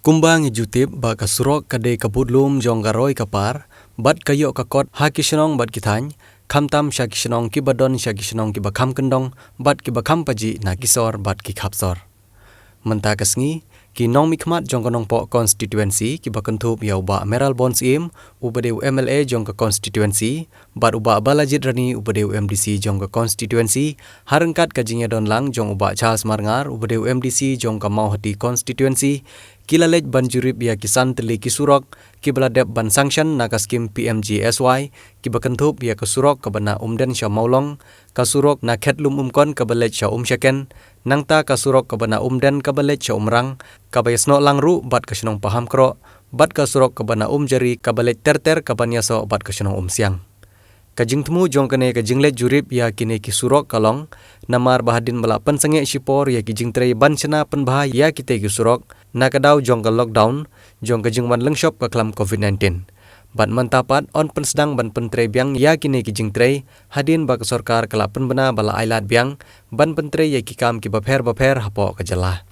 Kumbang ijutip ba kasurok kade kabudlum jong garoi kapar, bat kayo kakot hakishnong bat kitany, kamtam shakishnong kibadon shakishnong kibakam kendong, bat kibakam paji na kisor bat kikapsor. Menta kasngi, ki nong mikmat jong kanong po constituency kibakentup ya uba Meral Bons im, ubadeu MLA jong ke constituency, bat uba Balajid Rani ubadeu MDC jong ke constituency, harengkat kajingnya don lang jong uba Charles Marngar ubadeu MDC jong ke Mauhati constituency, kilalej ban jurip ya kisan teli kisurok, kibaladep ban sanction na kaskim PMGSY, kibakentup ya kesurok kabana umden sya maulong, kasurok na ketlum umkon kabalej sya umsyaken, nangta kasurok kabana umden kabalej sya umrang, kabayasno langru bat kasinong paham kro, bat kasurok kabana umjari kabalej terter kabanyaso bat kasinong umsiang. Kajing temu jong kene kajing let jurip ya kine kisurok kalong, namar bahadin bala pensenge sipor ya kijing trei ban sena penbah ya kite kisurok, na kadau jong ke lockdown, jong kajing wan lengshop ke kelam COVID-19. Bat mantapat on pensedang ban pentrei biang ya kine kijing trei, hadin bak sorkar kala penbena bala ailat biang, ban pentrei ya kikam ki baper hapo kejelah.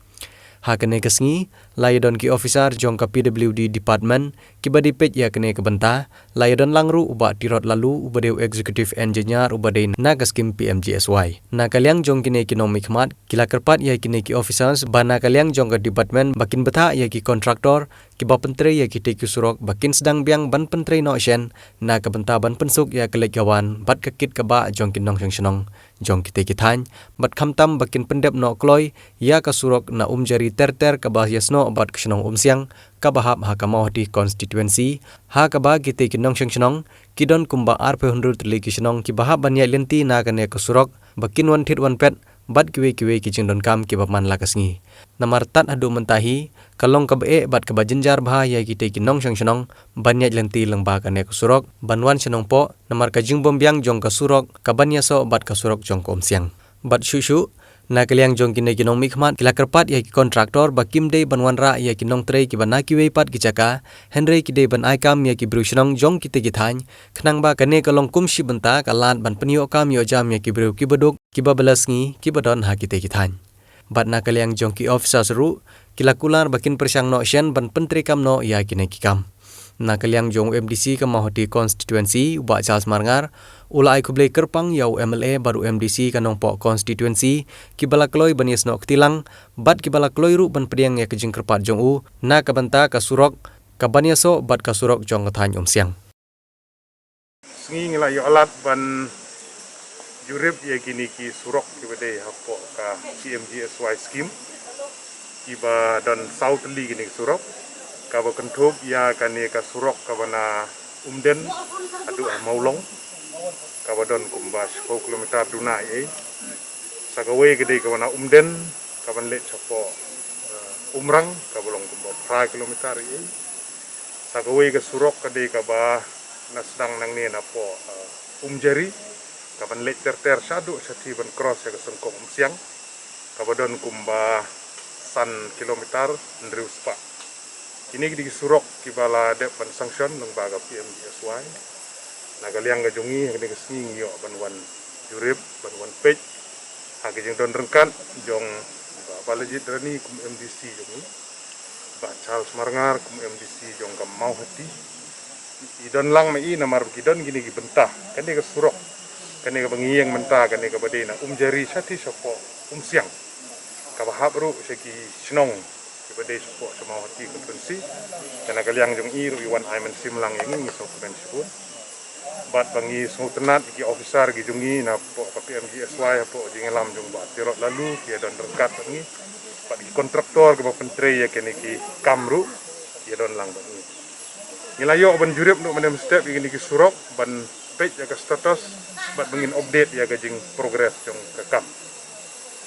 Hakene kesngi, layadon ki officer jong ka PWD department, kiba dipet ya kene kebenta, layadon langru uba tirot lalu ubadeu executive engineer ubadei na kaskim PMGSY. Na kaliang jong kine kinong mikmat, kila kerpat ya kine ki officers, bana kaliang jong ka department bakin beta ya ki kontraktor, kiba pentrei ya ki teki surok bakin sedang biang ban pentrei no shen, na kebenta ban pensuk ya kelek gawan, bat kekit keba jong kinong syong jong kite kitany, bat kamtam bakin pendep no kloy, ya kasurok na umjari terter kabahyasno bat ksenong umsiang, kabahap hakamau di constituency, hakaba kite kinong syong kidon kumba arpe hundur teli kisnong kibahap banyak lenti na kane kasurok, bakin wan tit wan pet, bat kiwe kijing don kam kibaman lakasngi. Namar tat adu mentahi, kalong kabe bat kabajenjar bahaya kite kinong syong banyak lenti lengba kane kasurok, banwan syenong po, namar kajing bombiang jong kasurok, kabanyaso bat kasurok jong komsiang. Bat syushu, na kaliang jong kine kinong mikmat, kila kerpat ya ki kontraktor bakim day banwan ra ya kinong trei kibana kiwe pat kicaka, henry kide ban aikam ya ki bru syenong jong kite kitany, kenang ba kane kalong kumshi benta kalat ban penio kam yo jam ya ki bru kibaduk, kibabalasngi, kibadon ha kite kitany. Bat na kaliang jong ki officer seru, kila kular bakin persyang no syen ban pentri kam no ya kine kikam. Na kaliang jong MDC ke Mauhati constituency uba Charles Marngar, ulai kublai kerpang yau MLA baru MDC kanong po constituency, kibala kloy banias no ketilang, bat kibala kloy ru ban pediang ya kejing kerpat jong u, na kabanta kasurok, kabaniaso bat kasurok jong katany siang. Sengi ngila yo alat ban jurip ya kini ki surok kibade hapo ka PMGSY scheme, kiba dan South Li kini surok, kaba kentup ya kani ka surok kabana umden adu maulong kaba don kumba 10 km duna sagawe gede kabana umden kaban let chapo umrang kabolong kumba 5 km sagawe ke surok kade kaba nasdang nang ni na po umjari kaban let terter sadu sati ban cross ya kesengkong siang kaba don kumba san kilometer ndrius pa. Ini di surok kibala dep ban sanction lembaga PMGSY. Nagaliang gajungi hagde kesni ngio banwan jurip banwan page. Hage jeng don rengkat jong Balajid Rani kum MDC jongi. Ba Charles Marngar kum MDC jong kam Mauhati. Idon lang mai namar kidon gini gi bentah. Kane ke surok. Kane ke bengieng mentah kane ke badena umjari sati sopo umsiang. Kabahap ru seki snong kibade support sa Mauhati constituency kana kaliang jong iru iwan aiman simlang yang ngi so constituency bat bangi sutenat ki officer gi jungi na po PMGSY po jingelam jong ba tirot lalu ki don rekat bangi bat ki kontraktor ke pentre ya kene ki kamru ki don lang bangi nilayo ban jurip untuk menem step ki surok ban page ya status bat bangin update ya gajing progress jong kakam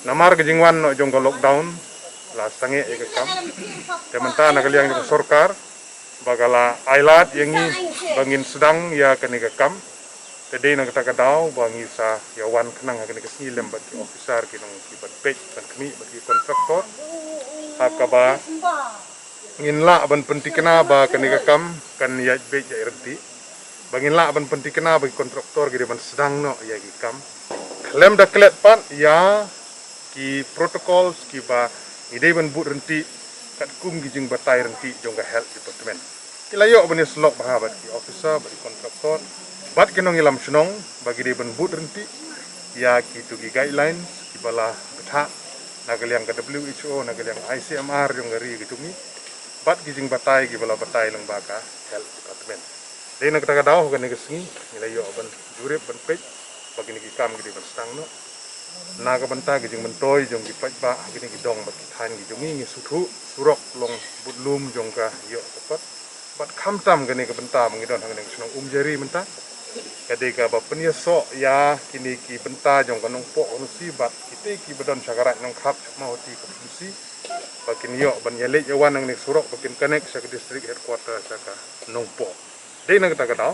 namar gajing wan no jong lockdown la sange ya kam tementa na kaliang jong sorkar bagala ailat yangi bangin sedang ya kene kam tede na kata kadau bangi sa ya wan kenang kene kesni lembat ki officer kinong ki ban page ban kemi bagi kontraktor hakaba nginla ban pentikena ba kene kam kan ya be ya renti banginla ban pentikena bagi kontraktor gi ban sedang no ya ki kam lem da klet pat ya ki protokol ki ba idai ban but renti kat kum gijing batai renti jong ka health department ilayo bani slok bahabat ki officer bani kontraktor bat kenong ilam senong bagi dia benbut renti ya ki tu guidelines ki bala betha nagaliang ka WHO nagaliang ICMR jong ngari gitumi bat gijing batai ki bala batai lembaga health department dei nak ta daw kan ni kesengi ilayo ban jurip ban pej bagi ni kam gidi ban stang no naga banta gijing mentoy jong ki pej ba gini gidong bat than gi jongi ngi suthu surok long budlum jong ka yo tepat bat khamtam gani ka banta mangidon hang ning senong jari menta kadeka ba penyeso ya kini ki benta jong kanong po onusi bat kite ki bedon sagarat nong khap mau ti ka fungsi bakin yo ban yale yawan nang ning surok bakin connect sa district headquarter sa ka nong po dei nang ta ka daw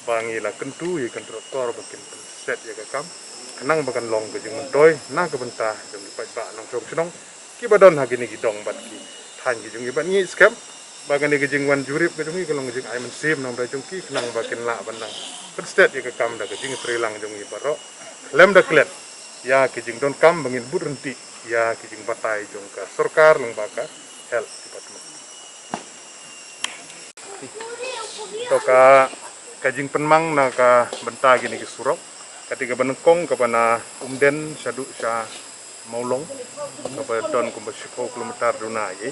bangila kentu ye kontraktor bakin set ya ka kam kenang bakan long ke jeng mentoy na ke benta jeng dipat ba nang song senong ki badon ha gini gidong bat ki than gi jeng ibat ngi scam bagan ni jeng wan jurip ke jeng kalong jeng ai mensim nang da jeng ki kenang bakin la bandang perstet ya ke kam da ke jeng trilang jeng ibaro lem da klet ya ke jeng don kam bangin bud renti ya ke jeng batai jeng ka sarkar lembaga health department to ka kajing penmang na ka benta gini ki surok ketika benengkong kepada umden saduk sa maulong kepada don kumba 10 kilometer duna ye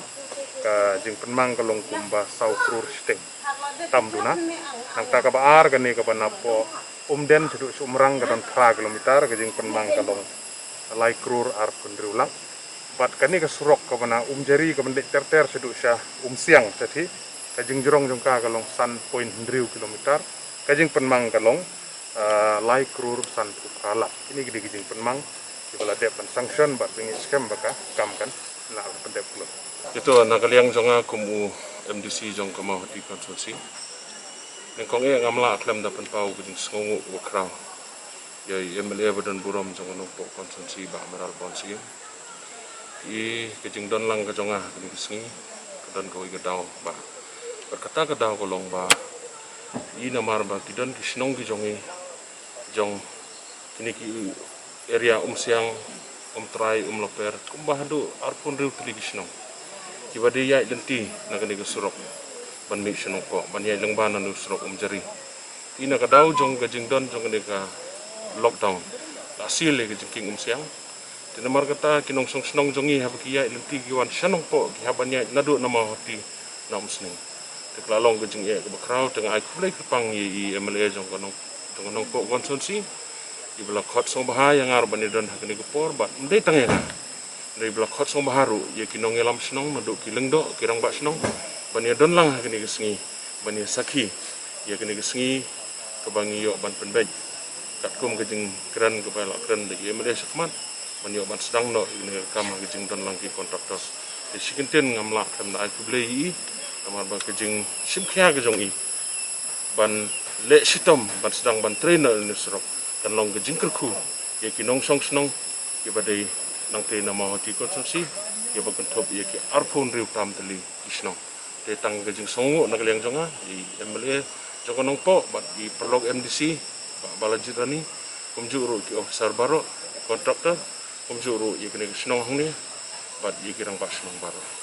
ka jing penmang kalong kumba sau krur steng tam duna nang ta ka baar kani kepada po umden saduk sumrang ka don 3 kilometer ka jing penmang kalong lai krur ar pendrulang bat kani ka surok kepada jari ka bendek terter saduk sa siang tadi ka jing jerong jongka kalong san point 3 kilometer ka jing penmang kalong lai krur san pukalap ini gede gede penmang di bala depan sanction bat bengi scam baka kam kan na pendep pulo itu nakaliang jonga kumu MDC jong kama di konsorsi nengkong ngamla aklam dapan pau gede sngongu wakrau ya MLA badan burom jong nopok konsorsi ba meral ponsi i kejing don lang ka jonga gede sengi kadan ko gedau ba berkata gedau kolong ba i namar ba kidon kisnong ki jongi jong kini ki area siang trai loper kumbahdu arpun riu television kiba de ya lenti na kani ke surok ban mi sino ko ban ya lengban nu surok jari ina ka daw jong ka jingdon jong kani ka lockdown asil le ke jing siang tinamar kata kinong song snong jongi hab ki ya lenti ki wan sanong po ki haban ya nadu nama hoti na sning teklalong ke jing ya ke bakrau tengah ai kulai pang i MLA jong kanong tong po konsumsi di belak hot song bahaya ngar bani don hakni gepor bat ndai tangya dari belak hot song baharu ye kinong elam snong maduk kileng do kirang ba snong bani don lang hakni gesengi bani sakhi ye kini gesengi kebangi yo ban penbej kat kum kejing kran kepala kran de ye mede sakmat bani yo ban sedang no ini kam kejing don lang ki kontraktor de sikinten ngamla kam da ku blei kamar ba kejing simkhya kejong i ban le sitom ban sedang ban trainer ni serok dan long kejing kerku ye kinong song snong ye badai nang te nama hoti konsumsi ye bakan top ye ki arpun riu tam teli kisnong te tang kejing songo nak liang jonga di MLA jokonong po bat di perlog MDC Pak Balajirani kumjuru ki officer baro kontraktor kumjuru ye kene kisnong hang ni bat ye kirang pak snong baro